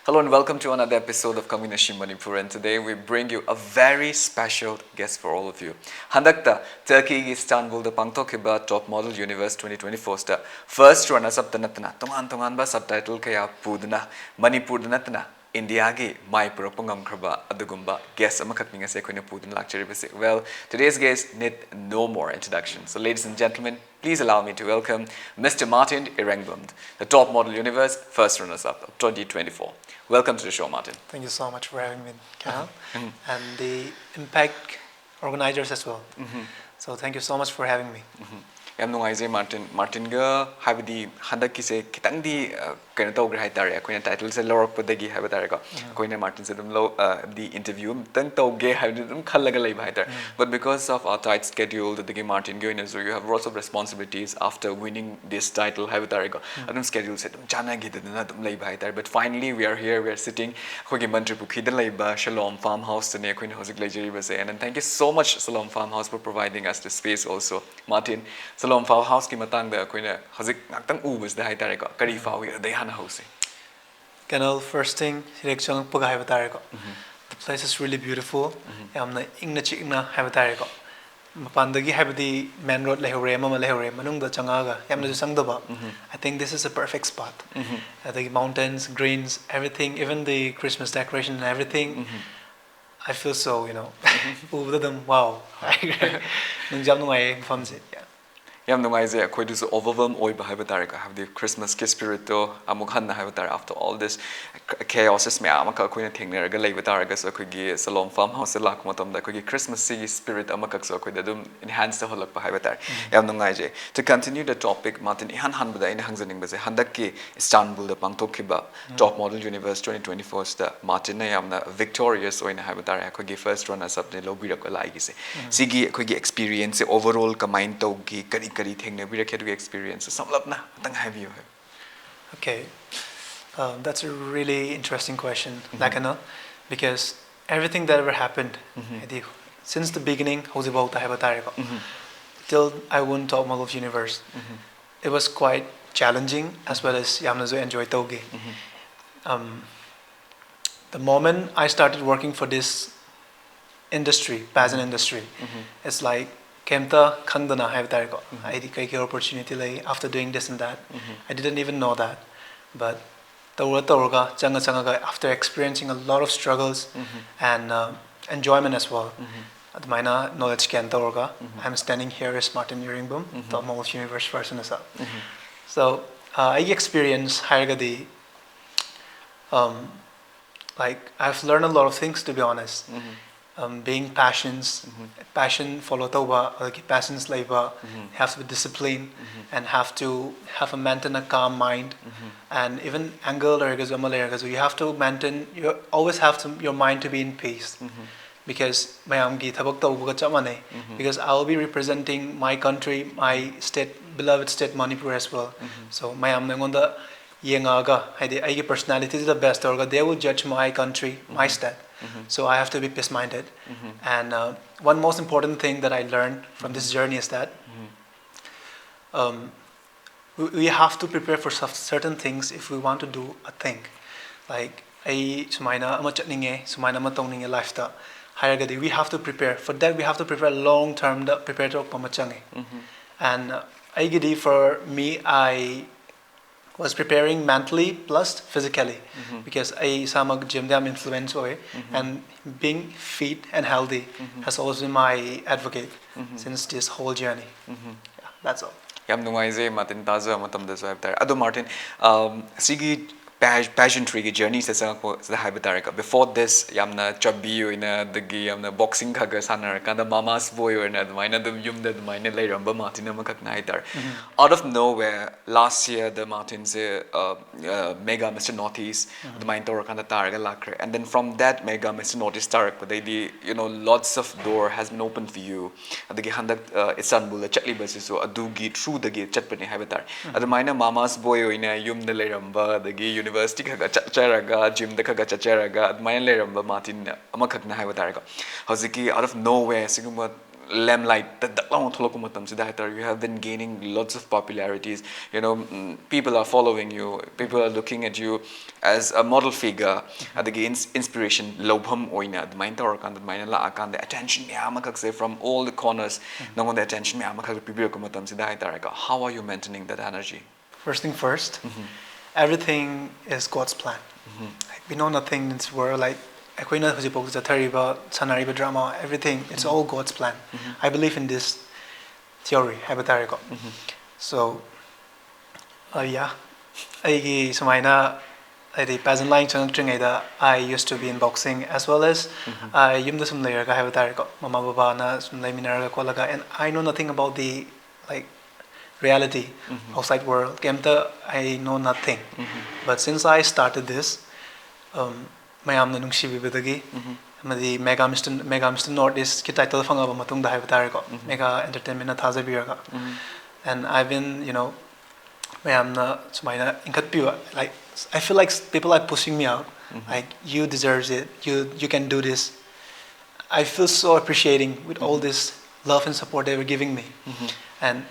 Hello and welcome to another episode of Khangminashi Manipur, and today we bring you a very special guest for all of you. Handakta Turkey Istanbul the Pangtokhiba Top Model Universe 2024 sta first runners up tanatana tongan ba subtitle kaya pudna Manipur danatana India gi mai purakpangam kraba adugumba guest amakakninga se koina pudna lakcharibase. Well, today's guest need no more introduction. So ladies and gentlemen, please allow me to welcome Mr. Martin Irengbam, the Top Model Universe first runners up of 2024. Welcome to the show, Martin. Thank you so much for having me, Cal, and the Impact organizers as well. So thank you so much for having me. Yam nungaise Martin ga habidi handak kise kitangdi kaina tawgre haitare akoina title se lorakpadagi habatare ko akoina Martin se dum lo the interview tang tawge habidi dum khallaga leiba haitare, but because of our tight schedule the Martin goina, so you have lots of responsibilities after winning this title habatare ko adum schedule se dum jana gi dana dum leiba haitare, but finally we are here, we are sitting khogi Manipur khida leiba Shalom Farm house ne akoina hojik leijari base, and thank you so much Shalom Farm house for providing us the space also. Martin, Shalom Farm house ki matang da koina hojik ngaktang ubas da haitare ko kari fawi da hana house. Canal first thing direction paga habatare ko. The place is really beautiful. Yamna ingna chikna habatare ko. Mapandagi habadi main road lehore mama lehore manung da changaga yamna ju sangdaba. I think this is a perfect spot. The mountains, greens, everything, even the Christmas decoration and everything. I feel so, wow. Nung jam nungai from it. Yam nungaise akhoi du so overwhelmed oi ba habatare ko have the Christmas ki spirit to amuk hanna habatare after all this chaos me amaka akhoi na thengner ga leibatare ga so akhoi gi Shalom Farm house lak matam da akhoi gi Christmas spirit amaka so akhoi da dum enhance the holak ba habatare. Yam nungaise to continue the topic Martin ihan han bada in hangjaning ba se handak ki Istanbul da pangtokhiba Top Model Universe 2024 sta Martin na yamna victorious oina habatare akhoi gi first runners up ne lobira ko lai gi se sigi akhoi gi experience overall ka mind to gi kari thengna bira khedu experience samlapna tang have you. Okay, that's a really interesting question, Lakana, because everything that ever happened, since the beginning, till I won Top Model of Universe, it was quite challenging as well as Yamnazo enjoy Toge. The moment I started working for this industry, pageant industry, it's like Kemta Khangdana have Dargo. I had opportunity like after doing this and that. I didn't even know that. But after experiencing a lot of struggles and enjoyment as well. At my knowledge can I'm standing here as Martin Irengbam, the most universe person as well. So I experience Hargadi like I've learned a lot of things, to be honest. Being passion follow tauba, like passions labor, have to be disciplined and have to have a maintain a calm mind, and even anger so you have to maintain, you always have to your mind to be in peace, because because I'll be representing my country, my state, beloved state Manipur as well. So the personality is the best, they will judge my country, my state. So I have to be peace-minded. And one most important thing that I learned from this journey is that we have to prepare for certain things if we want to do a thing. Like we have to prepare. For that we have to prepare long-term, prepare to and for me, I was preparing mentally plus physically, because I samag gym dam influence way, and being fit and healthy has always been my advocate since this whole journey. Yeah, that's all. Yam nungaise Martin taza matam da so habatare ado Martin sigi pageantry journey se habatare before this yamna chubby oina dagi yamna boxing khaga sanar kada mama's boy oina admaina dum yum da admaina leiramba Martin amakak na haitar. Out of nowhere last year the Martin se mega Mr. Northeast admain tor kanda targa lakre, and then from that mega Mr. Northeast tarak padai lots of door has been opened for you adagi handak Istanbul chatli basi so adugi through the gate chatpani habatare admaina mama's boy oina yum da leiramba adagi university kaga chacharaga gym da kaga chacharaga admaina leiramba Martin amakak na habatare ko hoziki out of nowhere siguma lamplight the long tholokumatam sidahatar you have been gaining lots of popularities, you know, people are following you, people are looking at you as a model figure, adagi inspiration lobham oina the mind or kan the mind la kan the attention yamakak say from all the corners nang the attention yamakak people kumatam sidahatar. How are you maintaining that energy? First thing first, everything is God's plan. Like, we know nothing in this world. Like, Akwina Hujipok, the Tariba, Sanariba drama, everything, it's all God's plan. I believe in this theory, Habatariko. So, yeah, I Sumaina, the peasant line I used to be in boxing as well as I Yumda Sum Layer Habatariko, Mama Babana, Sum Laminara Kolaga, and I know nothing about the like reality outside world. Kemta, I know nothing. But since I started this, mayamna nungshibibidagi, the Mega Mr. Northeast ki title fangaba matungda haibtariko, Mega Entertainment na thazabiraga. And I've been, you know, mayamna sumaina inkatpiwa. Like, I feel like people are pushing me out. Like, you deserve it. You can do this. I feel so appreciating with all this love and support they were giving me. And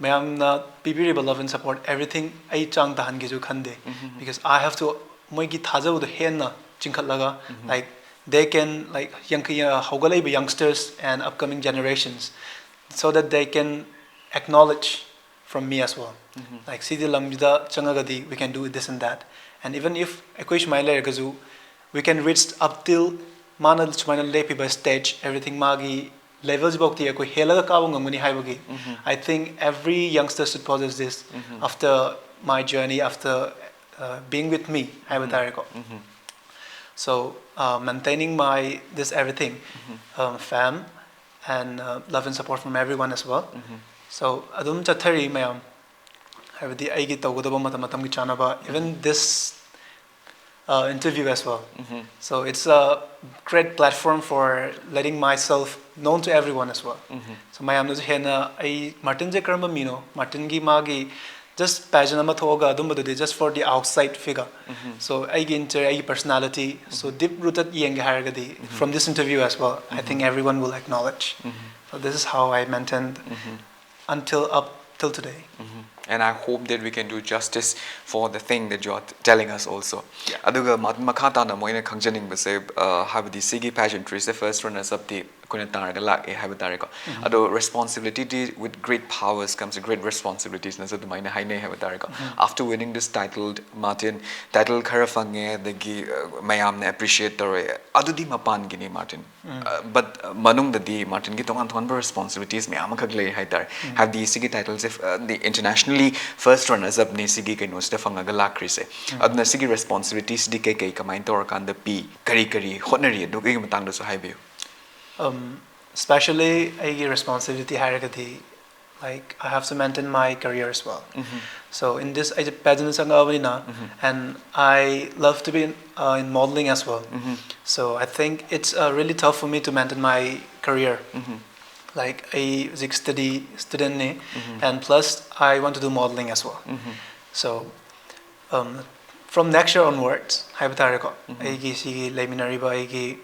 mayamna pipiriba love and support everything I chang tahan gizu khande, because I have to moigi thajabu the henna chinkhatlaga, like they can like haugalaiba youngsters and upcoming generations, so that they can acknowledge from me as well. Like sidi lamjida changagadi we can do this and that, and even if equation my gazu we can reach up till mana chumana lepi by stage everything magi levels bokti ko helaga kabung ngamuni haibagi. I think every youngster should possess this after my journey, after being with me haibatariko. So maintaining my this everything, fam and love and support from everyone as well. So adum chathari mayam haibadi aigi tawgodaba matam gi chanaba, even this interview as well. So it's a great platform for letting myself known to everyone as well. So my amna hena I Martin je karma mino Martin gi magi just passion ama thoga adum just for the outside figure. So I personality so deep rooted yeng haragadi from this interview as well. I think everyone will acknowledge. So this is how I maintained until up till today. And I hope that we can do justice for the thing that you're telling us also. Aduga makata na moina khangjaning ba se habdi sigi pageantry the first runners up the kuna taraga lak e habatariko. Ado responsibility with great powers comes great responsibilities na sa dumaina haine habatariko. After winning this title Martin title kharafange the gi mayam na appreciate tore adu di mapan gini Martin. But manung the Martin gi tongan tongan responsibilities mayam khagle haitar have the sigi titles if the internationally first runners up ni sigi kay no stefangaga lakri se adna sigi responsibilities di kay kamain tor kan the p kari honori do kay matang do so haibe. Especially a responsibility haragati, like I have to maintain my career as well. So in this I pageant and I love to be in modeling as well. So I think it's really tough for me to maintain my career. Like a study student and plus I want to do modeling as well. So from next year onwards, haibatariko aigi sigi leminariba aigi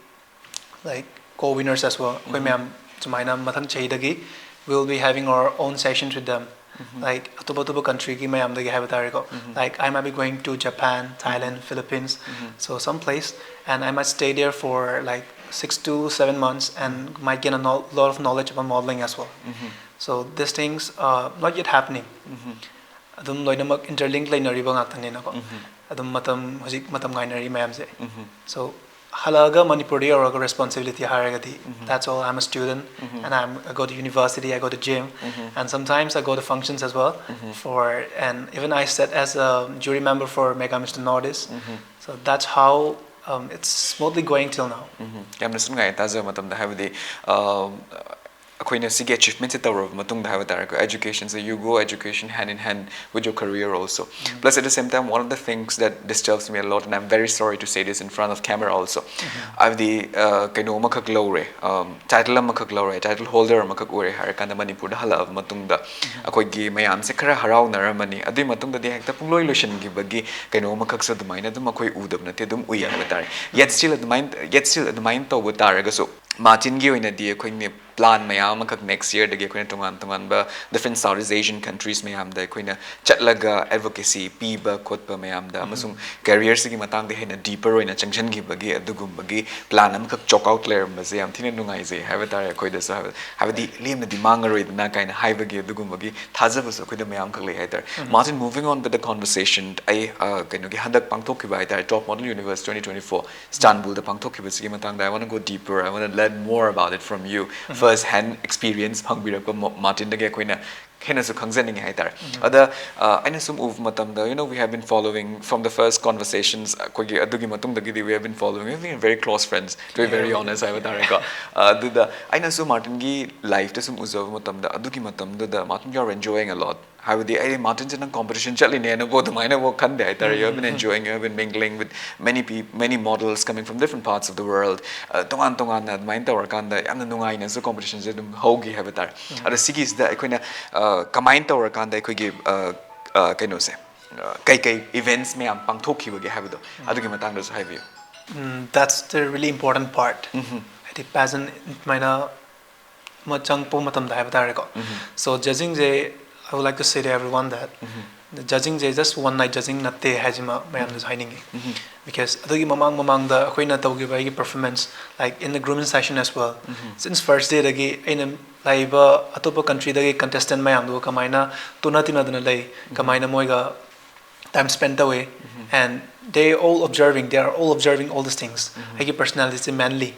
like co-winners as well. We'll be having our own sessions with them. Like atoba country ki mayam dagi haibatariko. Like I might be going to Japan, Thailand, Philippines, so someplace, and I might stay there for like 6 to 7 months and might gain a lot of knowledge about modeling as well. So these things are not yet happening. Adum loinamak interlink lainariba ngaktan nako. Adum matam hojik matam gainari mayam se. So halaga Manipuri or a responsibility haragati. That's all. I'm a student and I go to university, I go to gym, and sometimes I go to functions as well. And even I sat as a jury member for Mega Mr. Northeast. So that's how it's smoothly going till now. Achievements education, so you go education hand in hand with your career also. Plus at the same time, one of the things that disturbs me a lot, and I'm very sorry to say this in front of camera also, I've the title holder harakanda Manipur hala matungda akoi gi mayam se khara harau naramani adi matungda de hekta pungloi lotion gi bagi kaino makak sa dumaina dum akoi udab na te dum uya batare yet still at the mind to butaraga so Martin gi oina di akoi ne plan mayam amakak next year dagi akoina tongan ba different Southeast Asian countries mayam da akoina chatlaga advocacy piba khotpa mayam da amasung career sigi matang de hena deeper oina changchan gi bagi adugum bagi plan amakak chok out layer mase yam thina nungai je have tare akoida so have di lim di mangaroi na kaina haibagi adugum bagi thajabu so akoida mayam khak le haiter Martin, moving on with the conversation I kaino gi handak pangthok ki ba haiter Top Model Universe 2024 Istanbul da pangthok ki ba sigi matang da I want to go deeper I want to learn more about it from you first hand experience phangbirak ko Martin dagi akoina hena su khangjaning haitar ada aina sum uv matam da we have been following from the first conversations kogi adugi matung dagi we have been following we have been very close friends to be very honest I would arega duda aina su Martin gi life ta sum uzav matam da adugi matam da Martin you are enjoying a lot how would the Martin jana competition chali ne na bo the maina wo khande haitar you have been enjoying you have been mingling with many models coming from different parts of the world tongan na main tawar kan da yamna nungai na su competition je dum hogi haitar ada sigis da akoina kamain tawar kan da akogi kaino se kai events me am pangthokhi bagi habdo adugi matang da su haibi That's the really important part. I think pageant maina machang po matam da haibata ko. So judging je I would like to say to everyone that the judging is just one night judging natte hajima mayam is hiding because adugi mamang da akoina tawgi ba gi performance like in the grooming session as well since first day dagi aina laiba atopa country dagi contestant mayam do kamaina tuna dana lai kamaina moiga time spent away and they are all observing all these things agi personality is manly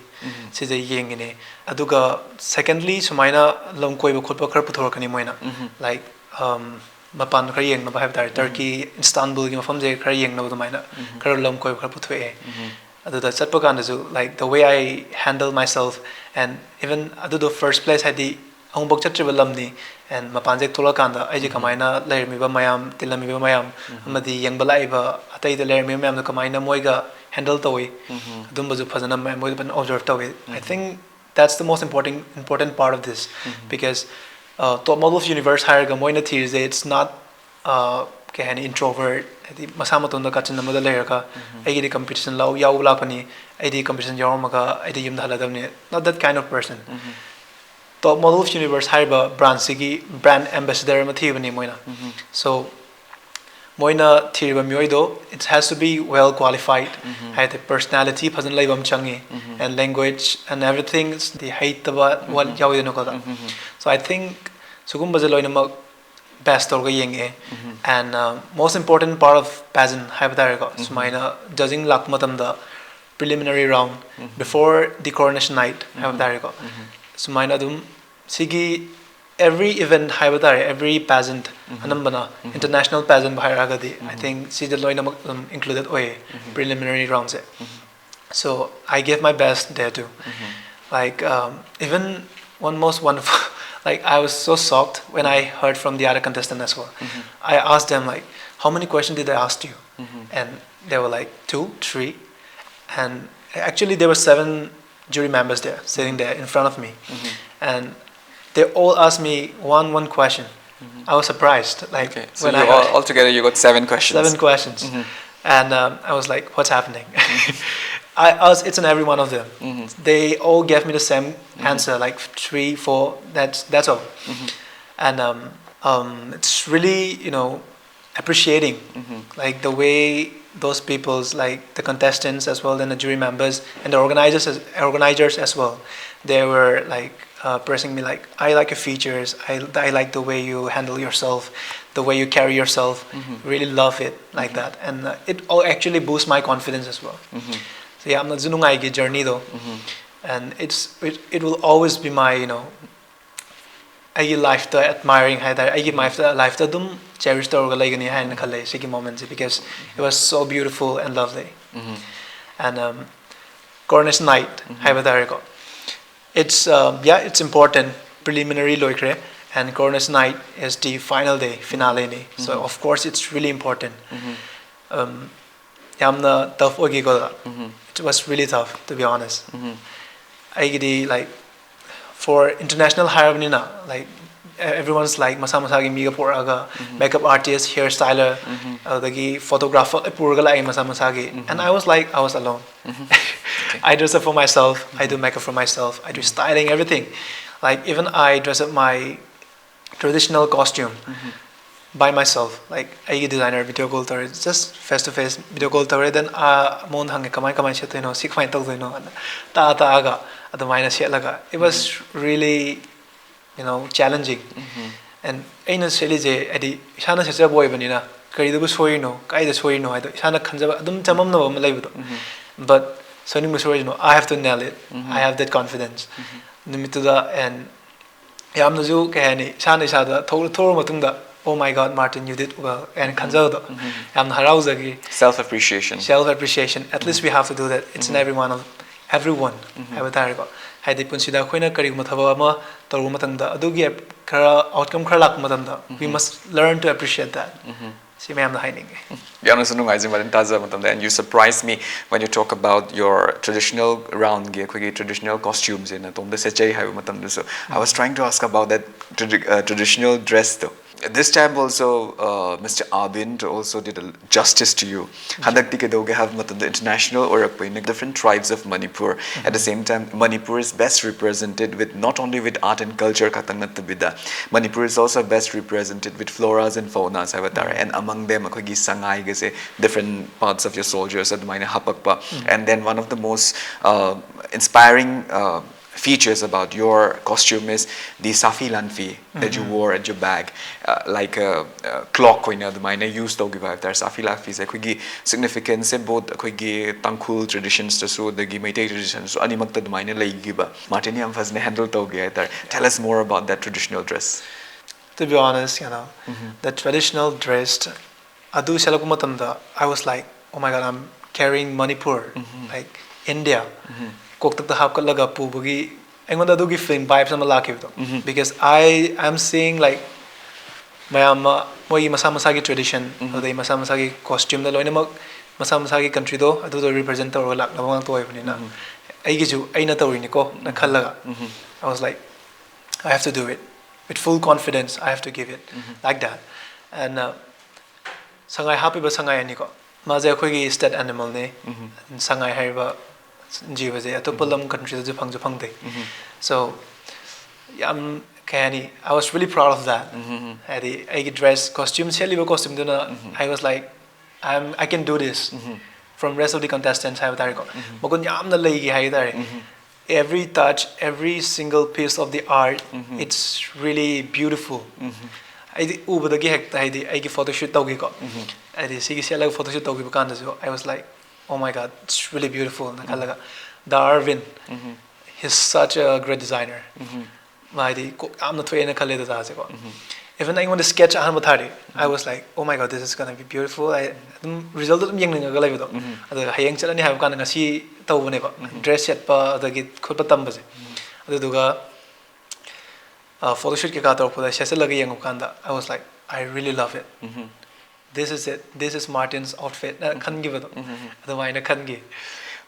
sida yeng ne aduga secondly sumaina lomkoi ba khotpa khar puthorkani moina like mapan khar yeng na ba have Turkey Istanbul gi mafam je khar yeng na ba maina khar lomkoi khar puthoe aduda chatpa kan ju like the way I handle myself and even adudo first place hadi angbok chatriba lamni and mapan je thola kan da ai je kamaina leirmi ba mayam tilami ba mayam amadi yeng balai ba atai da leirmi mayam da kamaina moiga handle toy adum ba ju phajana moi ban observe toy I think that's the most important part of this because Top Model of Universe hire ga moina theory it's not kahani introvert adi masama tonda kachin namada leira ka ai di competition law yaw la pani ai di competition yaw maga ai di yum dhala damne not that kind of person Top Model of Universe hire ba brand sigi brand ambassador ma thibani moina so moina theory ba myoido it has to be well qualified had the personality phazan laibam changi and language and everything the height about what yaw no ka so I think sugum bazal loina ma best orga yenge and most important part of pageant hypothetical sumaina judging lak matam the preliminary round before the coronation night hypothetical sumaina dum sigi every event hypothetical every pageant anambana international pageant bahiraga di I think sida loina included oy preliminary rounds so I gave my best there too like even one most wonderful like I was so shocked when I heard from the other contestant as well I asked them like how many questions did I ask you and they were like 2 3 and actually there were 7 jury members there sitting there in front of me and they all asked me one question I was surprised like so when all together you got 7 questions and I was like what's happening I asked each and every one of them they all gave me the same answer like 3 4 that's all and it's really appreciating like the way those people's like the contestants as well and the jury members and the organizers as well they were like pressing me like I like your features I like the way you handle yourself the way you carry yourself really love it like that and it all actually boosts my confidence as well so yeah I'm not zunungai gi journey though and it will always be my I life the admiring I life the dum cherish the organization hain khale sigi moments because it was so beautiful and lovely and coronation night hypothetical it's it's important preliminary loikre and coronation night is the final day finale ni so of course it's really important yamna tough ogi go it was really tough to be honest I gidi like for international harmony na like everyone's like masa gi miga poraga makeup artist hairstyler dagi photographer purga lai masa gi and I was alone I dress up for myself I do makeup for myself I do styling everything Like even I dress up my traditional costume by myself. Like I designer video call tore, just face to face video call tore. Then mon hange kamai shete no, si kamai tog no, ta aga, adamai na shetlaga. It was really, challenging. And aina seli je adi isana sesa boy banina. Kari dabu soi no, kai da soi no. Isana kanjaba adum chamam no malay but soni musoi no, I have to nail it. I have that confidence. Nimituda and yamna ju kahani sana isada thor matungda. Oh my God, Martin, you did well. And kanjado, yamna harauzagi. Self appreciation. Self appreciation. At least we have to do that. It's in everyone. Have a Hadi punsida koina kari mathaba ama toru matanda adugi kara outcome kara lak matanda. We must learn to appreciate that. Si mayam na hiding. And you surprised me when you talk about your traditional round gear, traditional costumes in so I was trying to ask about that traditional dress though. This time also, Mr. Arvind also did a justice to you. Hadak tike doge have the international or different tribes of Manipur. At the same time, Manipur is best represented with not only with art and culture, Manipur is also best represented with floras and faunas, and among them, sangai different parts of your soldiers at hapakpa. And then one of the most inspiring features about your costume is the safi lanfi that you wore at your bag, like a clock the mine used to give there safi lanfi is significance both tangkul traditions to so the Meitei traditions so animakta the mine lay giba Martini am handle to tell us more about that traditional dress. To be honest, the traditional dress adu shalakumatamda I was like, oh my God, I'm carrying Manipur, like India. Koktak the hapkalaga pubugi engonda dugi feeling vibes am laki because I am seeing like mayama moi masamasagi tradition the masamasagi costume the loina masamasagi country do adu do represent or lak lawang to ibnina aigi ju aina tawini ko na khallaga I was like I have to do it with full confidence. I have to give it like that. And sangai happy ba sangai ani ko maze akhoi state animal ne sangai haiba jivaje atopalam country ju phang de so yam kani I was really proud of that. I dress costume seliba costume duna I was like I can do this from rest of the contestants have tari ko magun yam na lay gi hai every touch, every single piece of the art, it's really beautiful. I did the gig I photo shoot ko I did photo shoot I was like, oh my God, it's really beautiful. The Arvind, he's such a great designer. I'm not even I want to sketch I was like, oh my God, this is gonna be beautiful. I result of young hayang chalani have gone see dress yet pa the git khutpa tambaze aduga photo shoot ke katar phoda shese lagi yang kanda I was like, I really love it. This is it. This is Martin's outfit. Khan give it. Otherwise, khan give.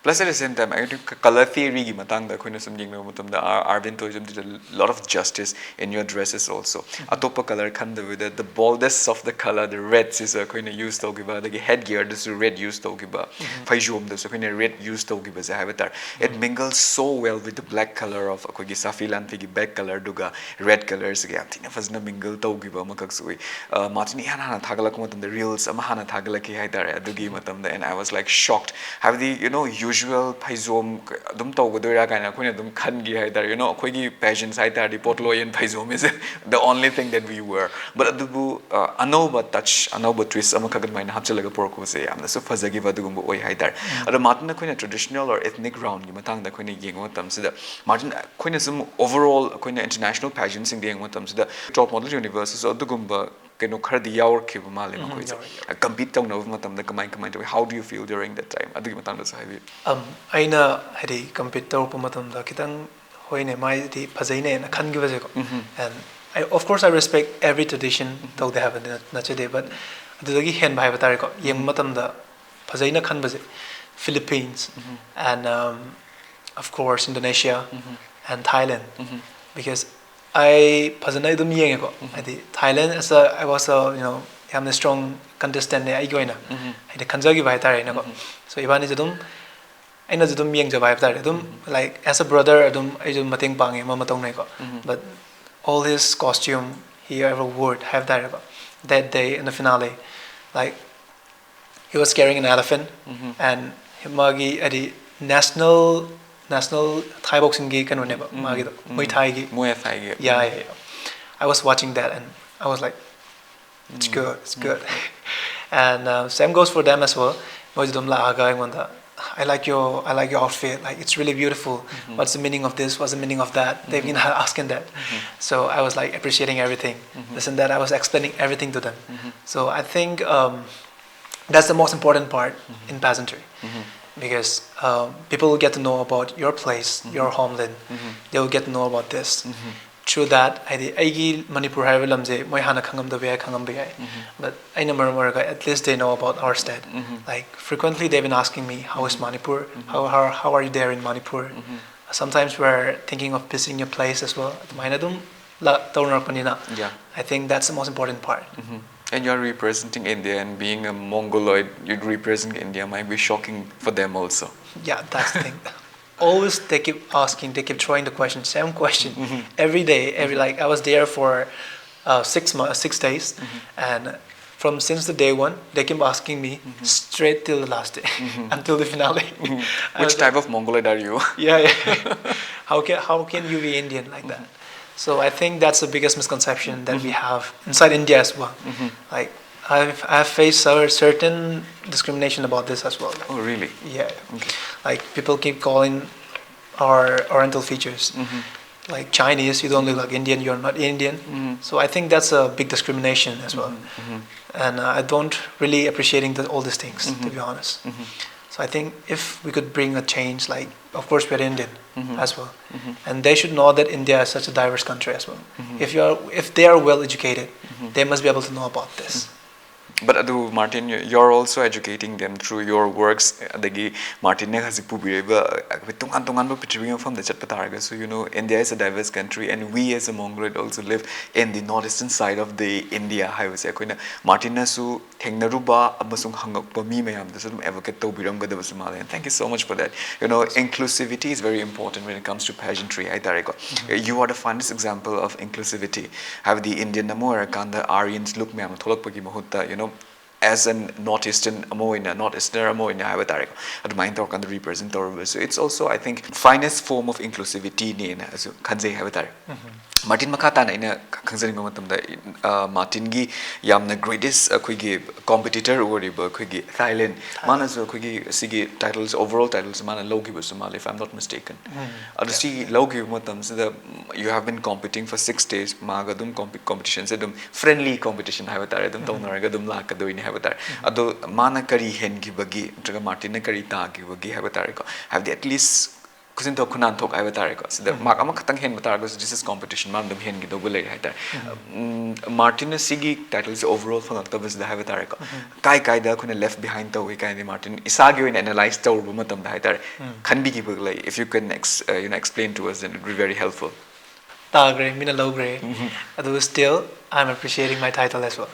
Plus at the same time, I think color theory gi matang da khoina samjing no mutam da Arvind Tojam did a lot of justice in your dresses also. Atopa color kan the boldest of the color, the reds is a khoina used to give the headgear this red used to give phajom the khoina red used to give za habatar. It mingles so well with the black color of akogi safilan figi back color duga red colors gi amtina fazna mingle to give makak sui. Martini hana thagalak matam the reels ama hana thagalaki haidar adugi matam and I was like shocked. Have the usual paizom dum to godoira kaina khoina dum khan gi haidar khoigi pageants haidar the potloyan paizom is the only thing that we wear but adubu anoba touch anoba twist ama khagat maina hapchalaga porko se amna so fazagi badugum oi haidar adu martin khoina traditional or ethnic round gi matang da khoina yengo tam sida martin khoina some overall khoina international pageants in the yengo tam sida top model universes adugumba keno khardi yaur khiba male makoi compete tong no matam da kamai how do you feel during that time adugi matam da sahibi aina hadi compete tawpa matam da kitang hoine mai di phajaine na khan gi baje ko and of course I respect every tradition though they have na chade but adudagi hen bhai batare ko yem matam da phajaina khan baje Philippines and of course Indonesia and Thailand because I personally dum yeng ko adi Thailand as I was I'm a strong contestant ne ai goina ai de khanjagi bhai tare na ko so ibani jadum aina ju dum yeng jaba haibtar dum like as a brother dum ai ju mating pange ma matong nai ko but all his costume he ever wore haibtar ko that day in the finale like he was carrying an elephant and magi adi national Thai boxing gi kanu neba magi Muay Thai gi yeah I was watching that and I was like it's good and same goes for them as well moi dum la aga ngonda I like your outfit like it's really beautiful what's the meaning of this what's the meaning of that they've been asking that so I was like appreciating everything this and that I was explaining everything to them so I think that's the most important part in pageantry because people will get to know about your place your homeland they will get to know about this through that aigi Manipur haiba lamje moi hana khangam da bya khangam bya but I number at least they know about our state like frequently they've been asking me how is Manipur how are you there in Manipur sometimes we're thinking of visiting your place as well maina dum la tawnar panina I think that's the most important part and you're representing India and being a Mongoloid you'd represent India might be shocking for them also yeah that's the thing always they keep asking they keep throwing the question same question every day like I was there for 6 days and from since the day one they keep asking me straight till the last day until the finale which type of Mongoloid are you yeah how can you be Indian like that so I think that's the biggest misconception that we have inside India as well like I've faced certain discrimination about this as well oh really yeah okay. Like people keep calling our oriental features like Chinese you don't look like Indian you're not Indian so I think that's a big discrimination as well and I don't really appreciating all these things to be honest so I think if we could bring a change like of course we're Indian as well and they should know that India is such a diverse country as well if they are well educated they must be able to know about this but adu Martin you're also educating them through your works adagi Martin ne hasi pubireba tungan ba pitching from the chatpa targa so you know India is a diverse country and we as a Mongoloid also live in the northeastern side of the India highways akoina Martin na su thengnaruba amasung hangakpa mi mayam da sum advocate tobiram gadaba samale and thank you so much for that you know inclusivity is very important when it comes to pageantry ai tareko you are the finest example of inclusivity have the Indian namora kanda Aryans look mayam tholakpagi mahutta you know as a northeastern amoina northeasterner amoina have a admine talk on the represent so it's also I think finest form of inclusivity ni na as kanjai have a Martin makata na ina khangzani ma matam da Martin gi yamna greatest akhoi competitor oriba akhoi Thailand mana so akhoi sigi titles overall titles mana logi ba sumali if I'm not mistaken adu si logi matam so you have been competing for 6 days maga dum competitions dum friendly competition have a dum tonaraga dum la ka doini have a adu mana kari hen gi bagi traga Martin na kari ta gi bagi have a have the at least kusin to kunan thok ai batare ko so the mark am khatang hen batare ko this is competition man dum hen gi do gulai hai ta Martin sigi titles overall for the was the have batare ko kai da khune left behind to we kai ni Martin isagi in analyze to bu matam da hai ta khan bi gi buglai if you can explain to us then it would be very helpful ta gre mina low gre adu still I'm appreciating my title as well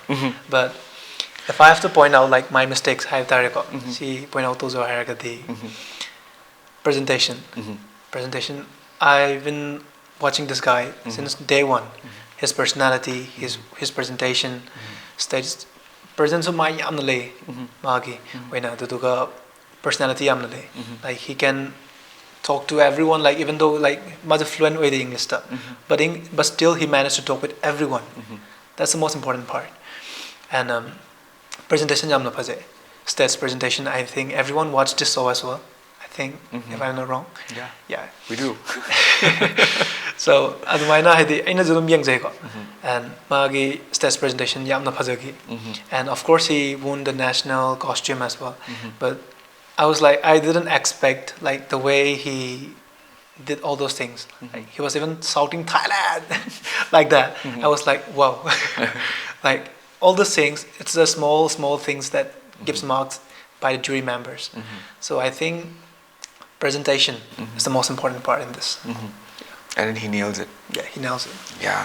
but if I have to point out like my mistakes hai tare ko si point out to zo hai ga di presentation I've been watching this guy since day one his personality his presentation stages presence my yamna le magi wena duga personality yamna le like he can talk to everyone like even though like much fluent with the English stuff but still he managed to talk with everyone that's the most important part and presentation yamna phaje stage presentation I think everyone watched this show as well if I'm not wrong yeah we do so adumaina haidi aina jodum yengjai ko and magi stage presentation yamna phajagi and of course he won the national costume as well but I was like I didn't expect like the way he did all those things like, he was even shouting Thailand like that I was like wow like all those things it's the small things that gives marks by the jury members so I think presentation is the most important part in this and then he nails it yeah he nails it yeah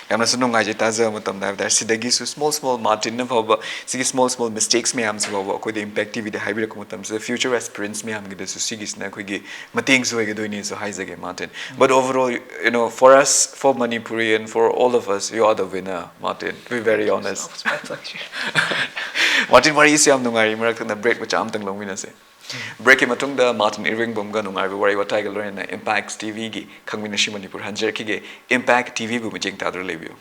yamna su nungai taza matam da da sidagi su small margin na baba sigi small mistakes me am su baba ko the impact tv de hybrid ko matam so future aspirants me am gi su sigi sna ko gi mating su ge doini so haizage Martin but overall you know for us for Manipuri and for all of us you are the winner Martin to be very honest It's my pleasure. Martin wari is yam nungai marak na break which am tang long wina se break matung da Martin Irengbam ga nungai wari wa tiger learn na Impacts TV gi Khangminashi Manipur hanjer ki ge Impact TV bu mjing ta review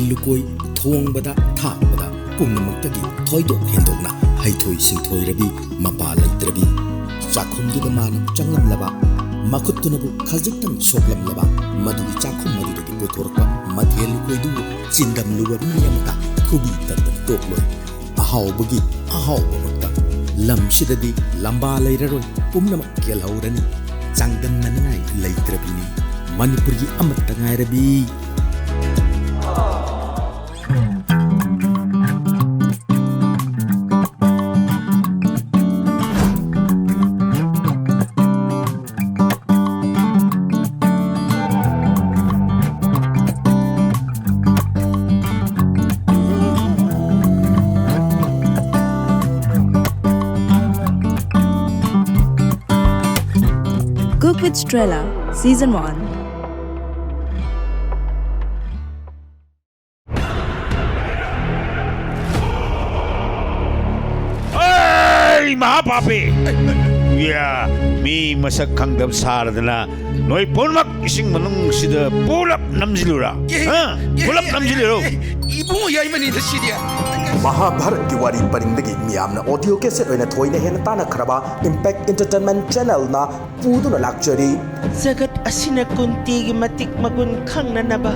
Lukoi thongbada thakbada pumnamuktagi thoidok hendokna haithoi singthoirabi mapa laitrabi chakhumduda manam changlamlaba makuttunabu khajiktam soklamlaba madugi chakhum madudagi pothorpa mathel lukoidu chindamluwa miyamta khubi tantan tokloi ahawbagi ahawbamakta lamsidadi lamba lairaroi pumnamak kelhaurani changdamnaningai laitrabini Manipurgi amatta ngairabi Cook with Strella, Season 1. Ay, mahapapi! Yeah, mi masak kangdam saradana. Noi ponmak ising manung sida pulap namjilura. Ha? Pulap namjiluro. Ibungo yai mani da sidia. Mahabharat ki wari paringdagi miyamna audio cassette oina thoina hena tana khraba Impact Entertainment Channel na puduna lakchari Zagat asina kunti matik magun khangna naba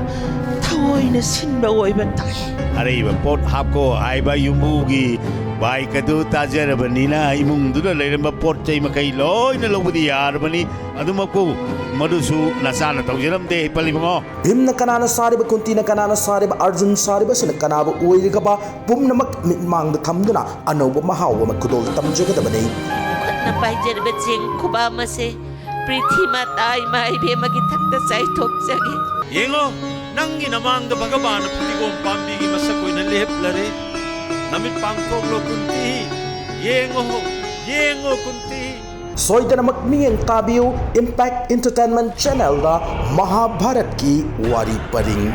thawoina sinba oiba tai Areba pot hapko aiba yumugi bai kadu tajarabani na imungduna leiramba pot chai makai loina lobudi yarabani adumako madusu nasana tawjiramde palibango Bhimna kanana sariba kuntina kanana sariba Arjun sariba sina kanaba oirigaba pumnamak mitmangda thamduna anoba mahawa makudol tamjagadabani na paijerba jeng kuba mase prithima tai mai be magi thakta sai thok jage Yengo nangi namangda bhagabana putigom pambigi masakoina leplare namit pangkoglo kunti yengo kunti Soidanamak miyeng tabiu Impact Entertainment Channel da Mahabharat ki wari paring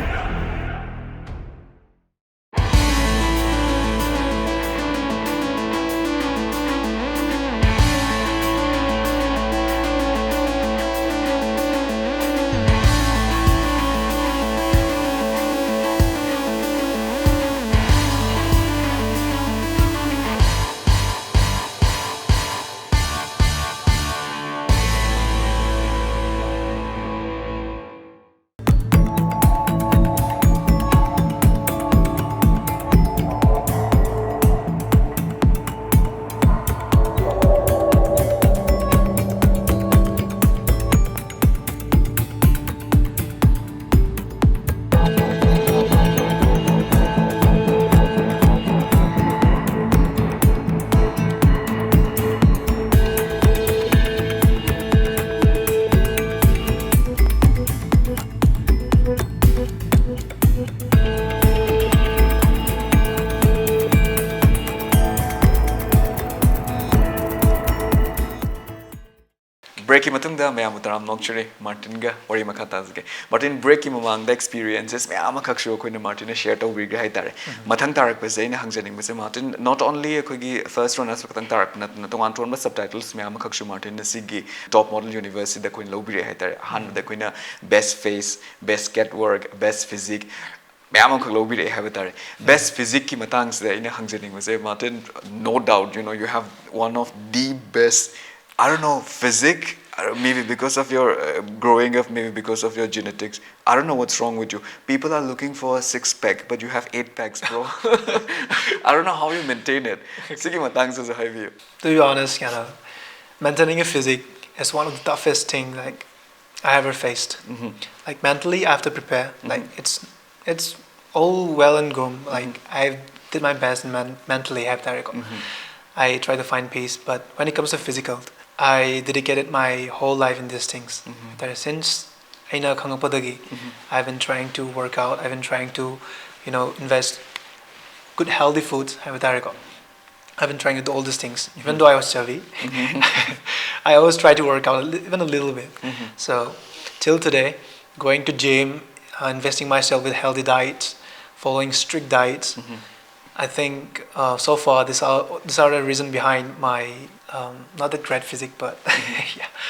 break ki matungda mayam utaram nokchuri Martin ga wari makata zge Martin break ki mamang the experiences mayam khak show koina Martin share to wi ga haitare mathang tarak ba zaina hangjaning ba Martin not only kogi first run as katang tarak na tongan ton ba subtitles mayam khak show Martin na sigi top model university da koin lobi haitare han da koina best face best catwalk best physique mayam khak lobi have tare best physique ki matang se ina hangjaning ba Martin no doubt you know you have one of the best I don't know, physique, maybe because of your growing up, maybe because of your genetics. I don't know what's wrong with you. People are looking for a 6-pack, but you have 8 packs, bro. I don't know how you maintain it. Sige matang sa high view. To be honest, maintaining a physique is one of the toughest things like I ever faced. Like mentally, I have to prepare. Like it's all well and good. Like I did my best mentally. I try to find peace, but when it comes to physical, I dedicated my whole life in these things. Since aina khangpadagi, I've been trying to work out. I've been trying to, invest good healthy foods. I've been trying to do all these things. Even though I was chubby, I always try to work out even a little bit. So till today, going to gym, investing myself with healthy diets, following strict diets. I think so far these are the reason behind my not a great physique, but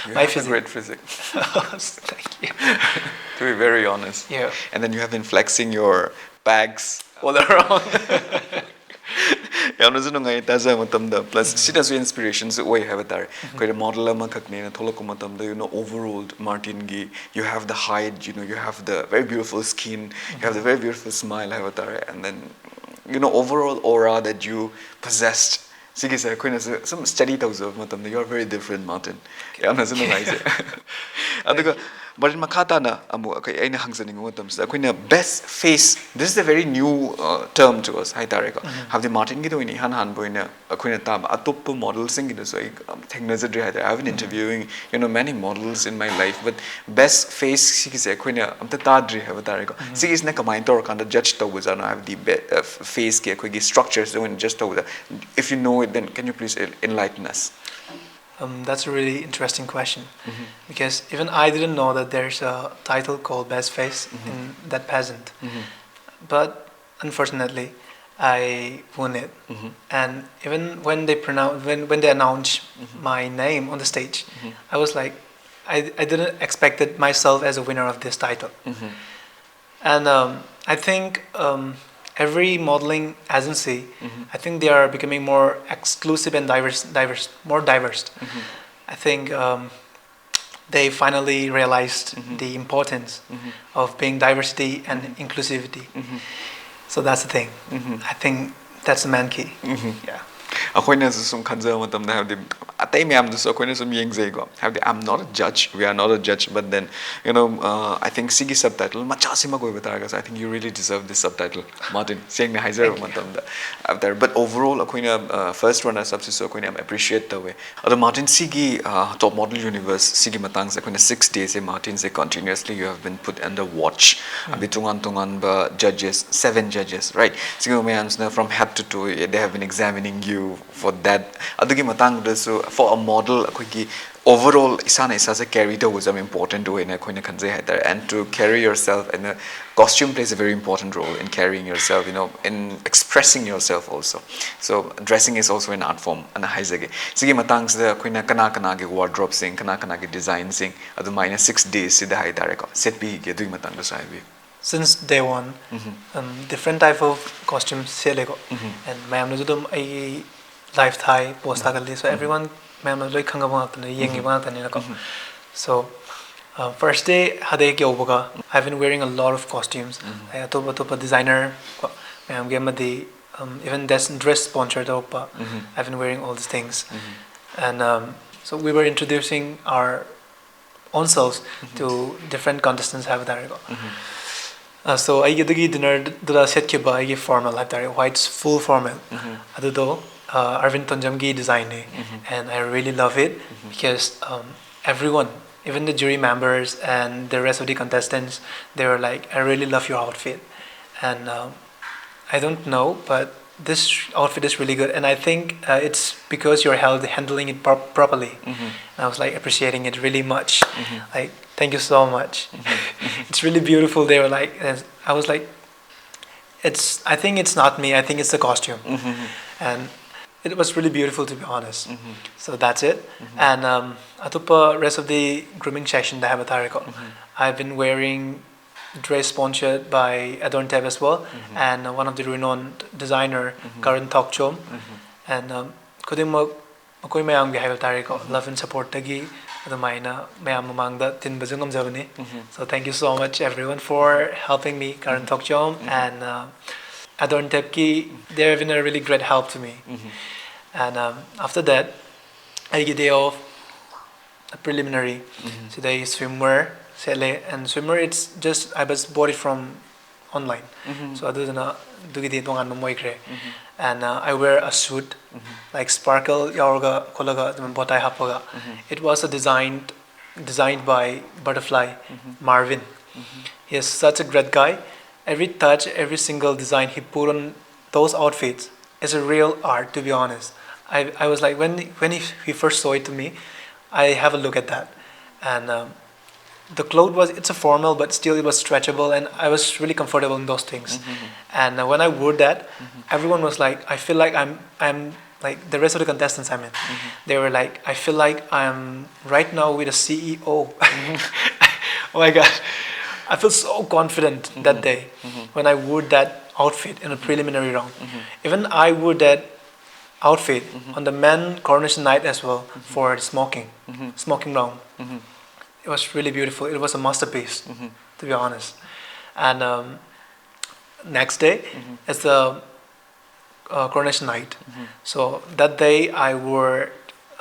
You my have physique. a great physique. Thank you. To be very honest. Yeah. And then you have been flexing your bags all around. Yamna zunu ngai taza matamda plus sita su inspirations way have tar koi model ama khakne na tholok matamda overall Martin gi you have the height you have the very beautiful skin you have the very beautiful smile have tar and then overall aura that you possessed sige sa koi na some study those of matamda you are very different Martin yamna zunu ngai se aduga but in makata na amu kai aina hangsaning matam sa koi na best face this is a very new term to us hai tare ko have the Martin gi do ni han boina koi na tab atop models sing gi so technology hai I've been interviewing many models in my life but best face sige sa koi na amta tadri have tare ko sige is na kamai tor kan judge to was I have the face ke koi gi structures when just to if you know it then can you please enlighten us. That's a really interesting question because even I didn't know that there's a title called Best Face in that pageant. But unfortunately, I won it. And even when they announced my name on the stage, I was like, I didn't expected myself as a winner of this title. And I think every modeling agency, I think they are becoming more exclusive and more diverse. I think they finally realized the importance of being diversity and inclusivity. So that's the thing. I think that's the main key. Yeah. Akoina sum khanja matam na have the atai me am so akoina sum yeng zai go have the I'm not a judge we are not a judge but then I think sigi subtitle macha sima goi bataraga I think you really deserve this subtitle Martin saying na haizer matam da after but overall akoina first runner subsi so akoina appreciate the way other Martin sigi top model universe sigi matang akoina 6 days Martin say continuously you have been put under watch bitungan ba judges 7 judges right sigi me from head to toe they have been examining you for that adugi matang so for a model akoigi overall isana isa carry the was important way na koina khanjai haiter and to carry yourself and costume plays a very important role in carrying yourself in expressing yourself also so dressing is also an art form and haizage sigi matang da koina kana ge wardrobe sing kana ge design sing adu minus 6 days sida haitare ko set bi ge dui matang da sai bi Since day one, different type of costumes selego, and ma'am no judum ai life thai post agali so everyone ma'am loi khanga ba ta ne yengi ba ta ne ko so first day hade ke obaga I've been wearing a lot of costumes I atopa designer ma'am ge madi even this dress sponsored opa I've been wearing all these things and so we were introducing our own selves to different contestants have there so I get the dinner the set ke ba I formal like that white full formal adu do Arvind Tonjamgi design and I really love it because everyone even the jury members and the rest of the contestants they were like I really love your outfit and I don't know but this outfit is really good, and I think it's because you're handling it properly. And I was like appreciating it really much. Like, thank you so much. It's really beautiful. They were like, and I was like, I think it's not me. I think it's the costume, and it was really beautiful, to be honest. So that's it. And atupa rest of the grooming session that I have I've been wearing dress sponsored by Adornteb as well, and one of the renowned designer, Karan Tokchom, and kudimok makoi mayam gi haiba tare ko love and support tagi adumaina mayam mamangda tin bajungam jabani. So thank you so much everyone for helping me, Karan Tokchom and Adornteb ki. They've been a really great help to me. And after that, I get day off a preliminary. So they swimwear. And swimmer, it's just I was bought it from online. So other than and I wear a suit like sparkle yaorga kolaga botai hapaga. It was designed by Butterfly Marvin. He is such a great guy. Every touch, every single design he put on those outfits is a real art, to be honest. I was like, when he first saw it to me, I have a look at that, and the cloth it's a formal, but still it was stretchable, and I was really comfortable in those things. And when I wore that, everyone was like, I feel like I'm like the rest of the contestants they were like, I feel like I'm right now with a CEO. Oh my god, I feel so confident that day when I wore that outfit in a preliminary round. Even I wore that outfit on the men coronation night as well for the smoking round. It was really beautiful. It was a masterpiece, to be honest. And next day, it's the coronation night. So that day, I wore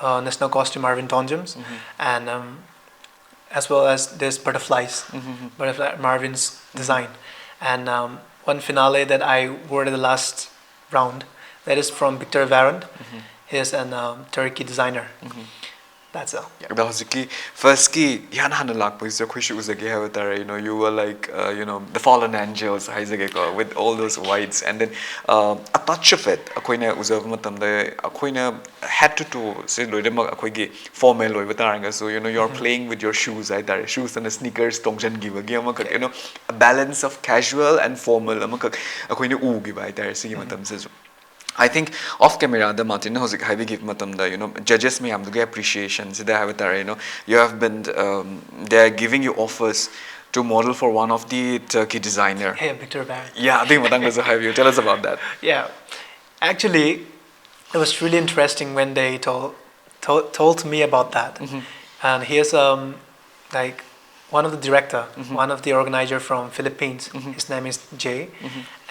national costume Marvin Tonjums, and as well as this butterfly Marvin's design. And one finale that I wore at the last round, that is from Victor Varand. He's a Turkey designer. That's all. That was the first key. Yan hana lak was the question was you were like the fallen angels with all those whites, and then a touch of it. Akoina was akoina had to say formal so you're playing with your shoes shoes and sneakers tongjan give a balance of casual and formal akoina ugi I think off camera the Martin Hosik Highway give matam judges may have the appreciation. So you have been they're giving you offers to model for one of the Turkey designer. Hey, Victor Van. Yeah, I think Matang tell us about that. Yeah, actually, it was really interesting when they told me about that. And here's like one of the director, one of the organizer from Philippines. His name is Jay,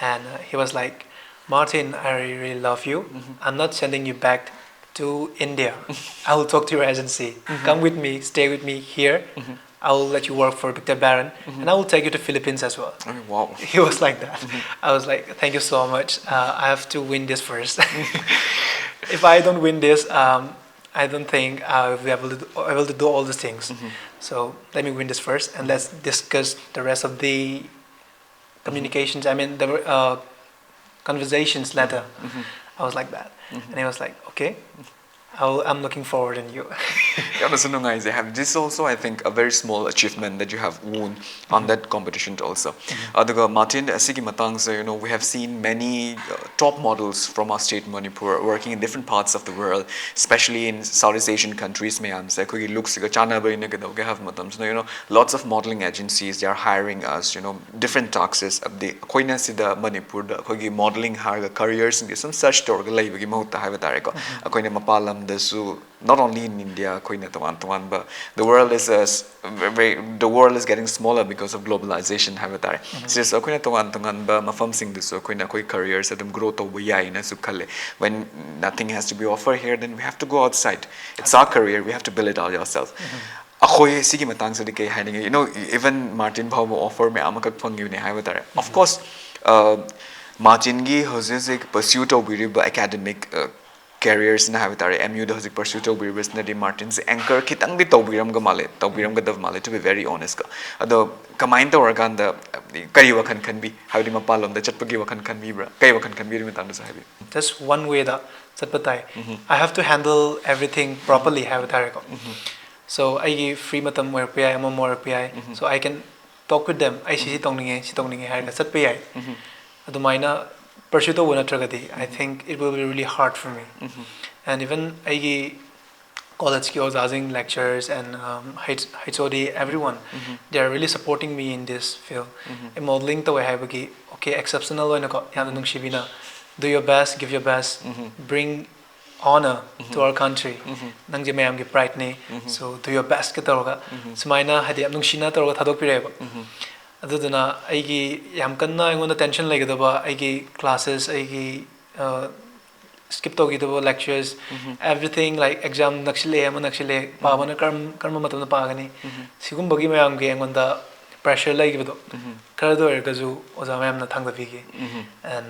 and he was like, Martin, I really love you. I'm not sending you back to India. I will talk to your agency. Come with me, stay with me here. I will let you work for Victor Baron, and I will take you to Philippines as well. Oh, wow. He was like that. I was like, thank you so much. I have to win this first. If I don't win this, I don't think I will be able to do all these things. So let me win this first, and let's discuss the rest of the communications. I mean, the conversations later. I was like that, and he was like, okay, I'm looking forward in you. This also, I think, a very small achievement that you have won on that competition also. Martin, we have seen many top models from our state Manipur working in different parts of the world, especially in Southeast Asian countries. Lots of modeling agencies, they are hiring us, different taxes. Manipur, modeling careers and some such not only in India, but the world is getting smaller because of globalization. So careers grow when nothing has to be offered here, then we have to go outside. It's our career, we have to build it all yourself. Even Martin offer me of course, Martin gi pursuit of academic careers na have tare MU da hojik pursue to be business di Martin's anchor kitang di tawbiram ga male tawbiram ga dav male to be very honest ka ado kamain to organ da kari wakan kan bi how di mapalom da chatpagi wakan kan bi bra kai wakan kan bi mi tan da sahibi Just one way that chatpatai. I have to handle everything properly have tare ko. So I free matam more PI am more PI so I can talk with them I si tongninge har ka chat PI. Adumaina pursue to wona tragadi I think it will be really hard for me. And even I college ki ozazing lectures and HOD everyone they are really supporting me in this field. In modeling to I have okay exceptional way na ko yan nung shibina do your best give your best bring honor to our country nang je mayam gi pride ne so do your best ka tawga sumaina hadi am nung shina tawga thadok pireba aduduna ai gi yam kanna ngona tension legada ai gi classes ai gi skip to gi lectures everything like exam nakshile pabana karma matam na pagani sigum bagi mayam gi ngonda pressure legibado karado ergazu oza mayam na thangda bigi and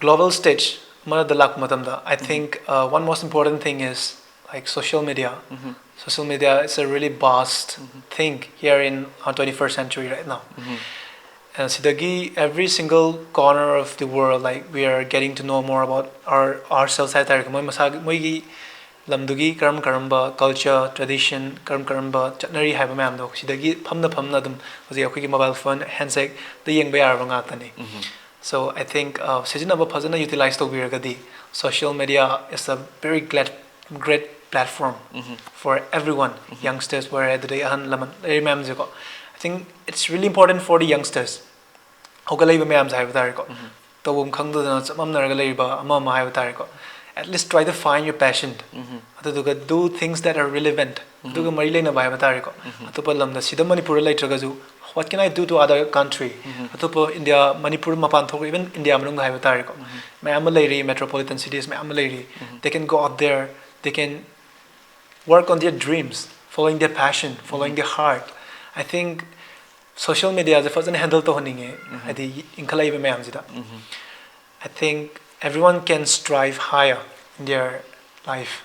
global stage I think one most important thing is like social media. Social media is a really vast thing here in our 21st century right now. And sidagi every single corner of the world like we are getting to know more about ourselves moi gi lamdugi karamba culture tradition karamba chatnari haiba mayam do sidagi phamna dum hoji akoi gi mobile phone handset the yengba yar nga tani. So I think Sijinaba Pazana utilized to Virgadi. Social media is a very great platform for everyone, youngsters, where the day I think it's really important for the youngsters. At least try to find your passion. Do things that are relevant. What can I do to other country? India, Manipur, Mapan, even India, metropolitan cities, they can go out there, they can work on their dreams, following their passion, following their heart. I think social media is the first handle to I think everyone can strive higher in their life.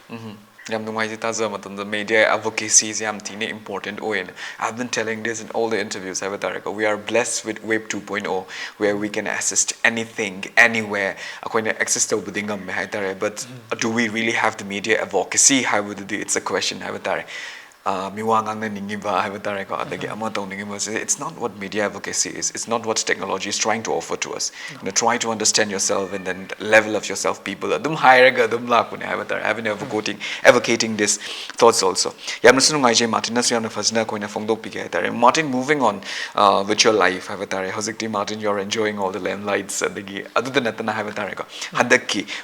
Yam nungai taza matam the media advocacy is yam tine important oil. I've been telling this in all the interviews I've done. We are blessed with Web 2.0 where we can assist anything, anywhere. Akoina access to budingam me haitare. But do we really have the media advocacy? How would it do? It's a question I've done. It's not what media advocacy is. It's not what technology is trying to offer to us. Try to understand yourself and then level of yourself people. Advocating these thoughts also. Martin, moving on with your life, Martin, you're enjoying all the limelights. Other than that,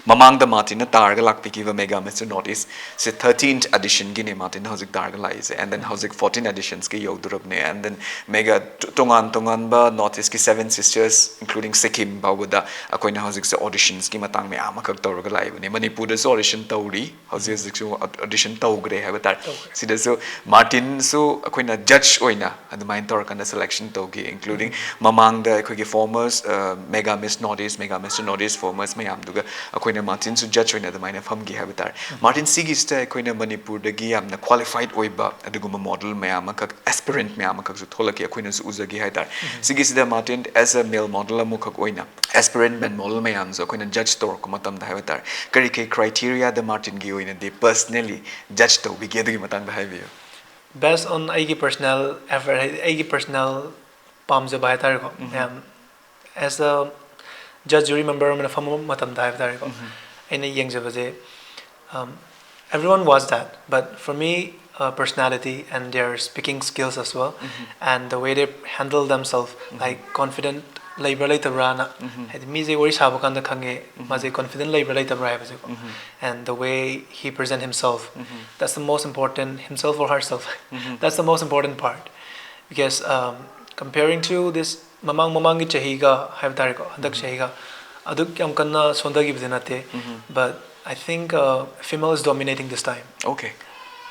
Mamang the Martin, Targa Lakpiki Mega Mr. Notice, 13th edition Guinea Martin Targa. And then how's 14 editions ki yogdurabne and then mega tongan ba notice ki 7 sisters including Sikkim bawda akoina how's auditions ki matang me amakak tawraga live ne Manipur da audition tawri how's audition tawgre habatar sida so Martin so akoina judge oina and main tor kana selection tawgi including mamang da akogi formers mega miss Northeast mega Mr. Northeast formers mayam duga akoina Martin so judge oina da main famgi habatar Martin sigista akoina Manipur da gi amna qualified oiba aduguma model mayam kak aspirant mayam kak su tholaki akoina su uzagi haidar sigisida Martin as a male model amukak oina aspirant men model mayam so akoina judge tor ko matam da haidar kari ke criteria the Martin gi oina de personally judge to bi ge matang da haibio based on aigi personal effort aigi personal pamja ba haidar ko as a judge jury member mana fam matam da haidar ko aina yengjabaje everyone was that but for me personality and their speaking skills as well and the way they handle themselves like confident labor later rana me je wori sabo kan da khange maje confident labor later bra and the way he present himself that's the most important himself or herself that's the most important part because comparing to this mamang gi chahiga have tare ko hadak chahiga aduk yam kanna sondagi bidinate but I think female is dominating this time. Okay.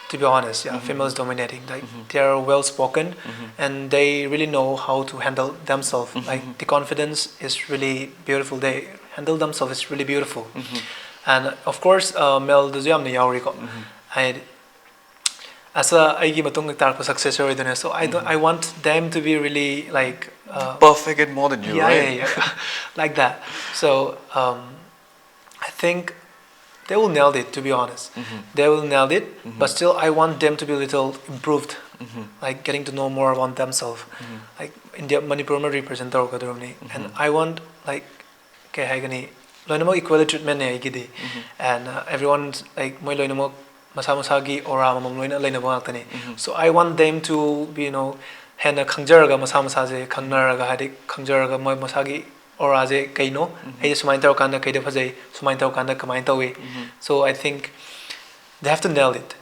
To be honest, yeah, female is dominating. Like they are well spoken, and they really know how to handle themselves. Like the confidence is really beautiful. They handle themselves is really beautiful. and of course Mel the yamna yauri ko I as a aigi matung tar successor idone, so I want them to be really like Perfect and more than you, right? yeah. Like that. So I think they will nail it, to be honest. They will nail it, but still I want them to be a little improved, like getting to know more about themselves. Like India, Manipur ma represent and I want like kay haigani loinamo equal treatment ne aigidi, and everyone like moi loinamo masa masagi ora mamam loina lainabo ngakani. So I want them to be, you know, henna khangjarga masa masaje khangnaraga hadi khangjarga moi masagi oraje kaino hey sumain taw kanda kaide phajai sumain taw kanda kamain tawi. So I think they have to nail it.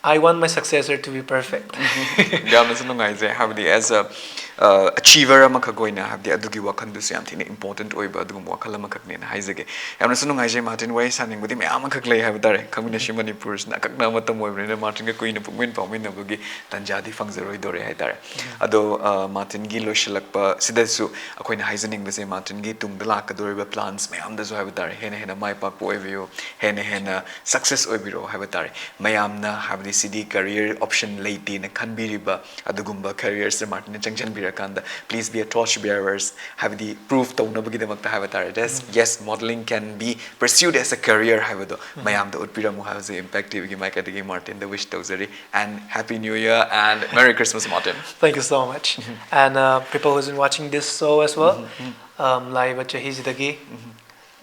I want my successor to be perfect. Yamna sunu ngai je habdi as a achiever ama khagoina habdi adugi wakhan du yam thine important oiba adugum wakhala ma khakne na haizege. Yamna sunu ngai je Martin wai saning budi me ama khaklei habdare Khangminashi Manipur na kakna matam oibne Martin ga kuina pungmin pawmin na bugi tanjadi fangzeroi dore haidare. Ado Martin gi loshilakpa sidasu akoina haizening bese Martin gi tungda lakadoriba plans mayam da zo habdare hena mai pak oibiyo hena success oibiro habdare mayamna habdi CD career option late na khanbiriba adugumba careers se Martin changchan birakanda please be a torch bearers have the proof to nabagi damakta have tare yes modeling can be pursued as a career have do mayam the utpiramu have the impact gi maikadigi Martin the wish tozari and happy new year and merry Christmas Martin. Thank you so much. And people who's been watching this show as well, live at Chahizidagi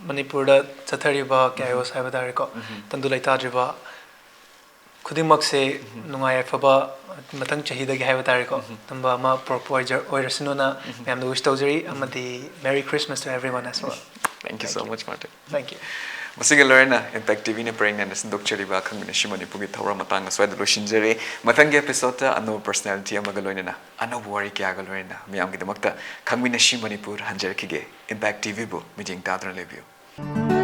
Manipur da chathariba kayos have tare ko tandulai tajriba khudimmak se nungai faba matang chahidagi have tare ko tamba ma proposer oirasinona ma'am wish tozari amadi merry Christmas to everyone as well. Thank you so much Martin. Thank you. Masiga lorna Impact TV ne pregnant as doctor ba Khangminashi Manipur gi thawra matang aswad lo shinjere matang episode ano personality amaga loina ano worry kya ga loina miyam gi damakta Khangminashi Manipur hanjar kige Impact TV bu mijing tadra lebiu.